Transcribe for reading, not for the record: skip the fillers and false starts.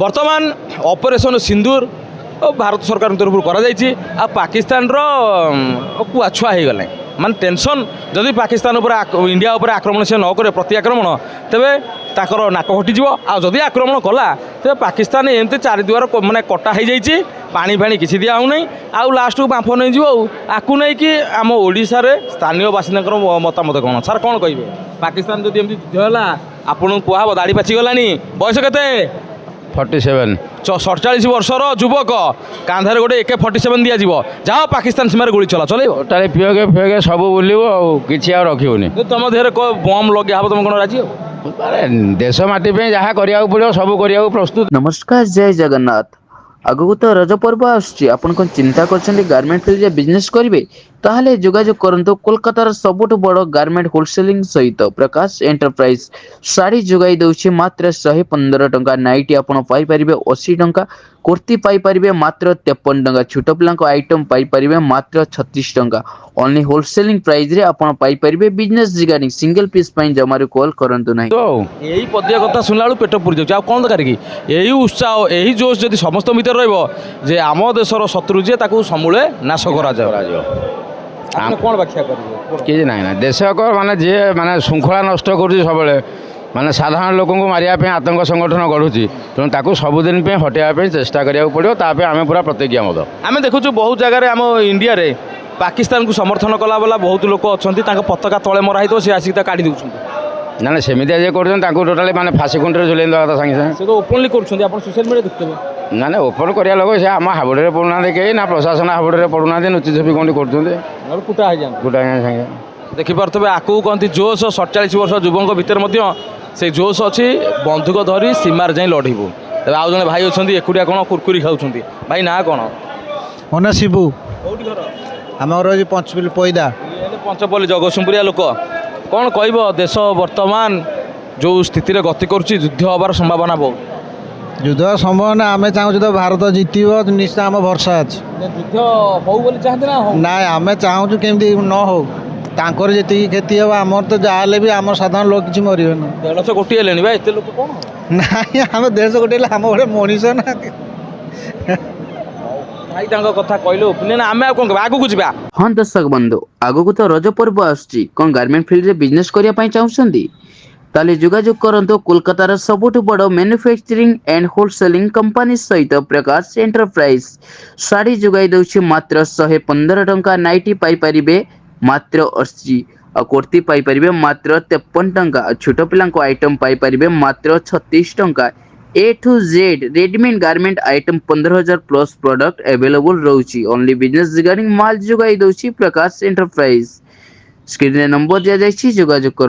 বর্তমান অপরেশন সিন্দুর भारत सरकार तरफ कर पाकिस्तान कुआछुआ हो गले मान टेंशन जदि पाकिस्तान इंडिया उपर आक्रमण से न करे प्रति आक्रमण तेरे ताकर नाक हटिଯିବ आ जदि आक्रमण कला तेरे पाकिस्तान एमती चारि दुआर माने कटा हो जाइए पानी फाणी किसी दिया होना आउ लास्ट को बांफ नहीं आपको नहीं कि आम ओडिशा रे स्थानीय बासिंदा मतामत कौन सार कौन कहे पाकिस्तान जदि एमती युद्ध है आपन कहब दाढ़ी पाचिगलानी बयस के 47 47 वर्षर युवक कांधे गोटे AK-47 दिया जाओ पाकिस्तान सीमार गोली चला चल टोटाली पिओके फिओके सब बुलिबो किछि आ रखिबोनी तुम देहरे बम लगे हम तुम कौन राजी हो देश माटी पे जहाँ करिया पड़ो सब करिया प्रस्तुत। नमस्कार जय जगन्नाथ आगु तो रज पर्व आसुची आपण कोन चिंता करछन्ती गारमेंट फील्ड रे बिजनेस करिवे ताहले जोगाजोग करंतो कोलकातार सबुठु बड़ गारमेंट होलसेलिंग सहित प्रकाश एंटरप्राइज साड़ी जोगाई दउछि मात्र 115 टंका नाइटी आपण पाई परिबे 80 टंका कुर्ती पाई परिबे मात्र 53 टंका छोट पिलांक आइटम पाई परिबे मात्र 36 टंका ओनली होलसेलिंग प्राइस रे आपण पाई परिबे बिजनेस रिगार्डिंग सिंगल पीस पई जमारू कॉल करंतु नाही तो यही पद्य कथा सुनला पेट पुरी जाउछि आ कोन दरकार की यही उत्साह यही जोश जदि समस्त भीतर रहबो जे आम देशर शत्रु जे ताकू समूले नाश करा जाओ आपने कौन व्याख्या करेंगे कि ना ना देशक माने जे माने श्रृंखला नष्ट करूछि सबले माने साधारण लोक को मारिया पे आतंक संगठन गढ़ुची तेणु ताकू सबुदिन पे हटेवा चेष्टा करिया पड़ो तापे आमे पूरा प्रतिज्ञाबद्ध आम देखु बहुत जगह आम इंडिया रे पाकिस्तान को समर्थन कला वाला बहुत लोक अच्छा पताका तले मरा ही सी आसिक काढ़ी दूसरी ना ना सेमिति जे कर टोटाली माने फाँसी कुंटे झुलेन देवा सागे सागे से तो ओपनली कर सोशल मीडिया देखते ना ना ओपन करिया लोक से आम हाबुड़े पड़ुना कहीं ना प्रशासन हाबुड़े पड़ुना नुची छुपी कौन कर कुटा कुटा सागे देखिपे आकू कहती जोश 47 वर्ष युवक भितर से जोश अच्छी बंधुक धरी सीमार जाए लड़बू तेज आउ जड़े भाई अच्छा एकुटिया कौन कुरकुरी खाऊँ भाई ना कौन मना शिबू आम घर पंचपल्ली पैदा पंचपल्ली जगतसिंहपुरिया लोक कौन कह देश वर्तमान जो स्थिति रे गति करुच्ची युद्ध हबार संभावना बहुत युद्ध संभावना आम चाहूँ तो भारत जितब निश्चय आम भरसा अच्छे युद्ध हो बोली चाहते ना ना आम चाहूँ केमती न हो तांकर जी क्षति हे आम तो जहाँ भी आम साधारण लोक किसी मरवे ना 150 कोटी है भाई एत लोक कौन ना आम 150 कोटी आम गोटे मनीष ना भाई कथा कहले ओपिनियन आम कौन आगू जा हाँ दर्शक बंधु आगु तो रज पर्व आसुची कौन गारमेंट फील्ड रे बिजनेस करिया चाहूछंती ताले जोगाजोग करंतो कोलकातार सबुठु बड़ मैन्युफैक्चरिंग एंड होलसेलिंग कंपनी सहित प्रकाश एंटरप्राइज साड़ी जोगाई दउछि मात्र 115 टंका नाइटी पाई परिबे मात्र 80 और कुर्ती पाई परिबे मात्र 53 टंका छोट पिलांको आइटम पाई परिबे मात्र 36 टंका A to Z readymade garment item 15,000 plus product available रहउछि ओनली बिजनेस रिगार्डिंग माल जोगाई दउछि प्रकाश एंटरप्राइज स्क्रीन रे नंबर दिया जाइछि जोगाजोग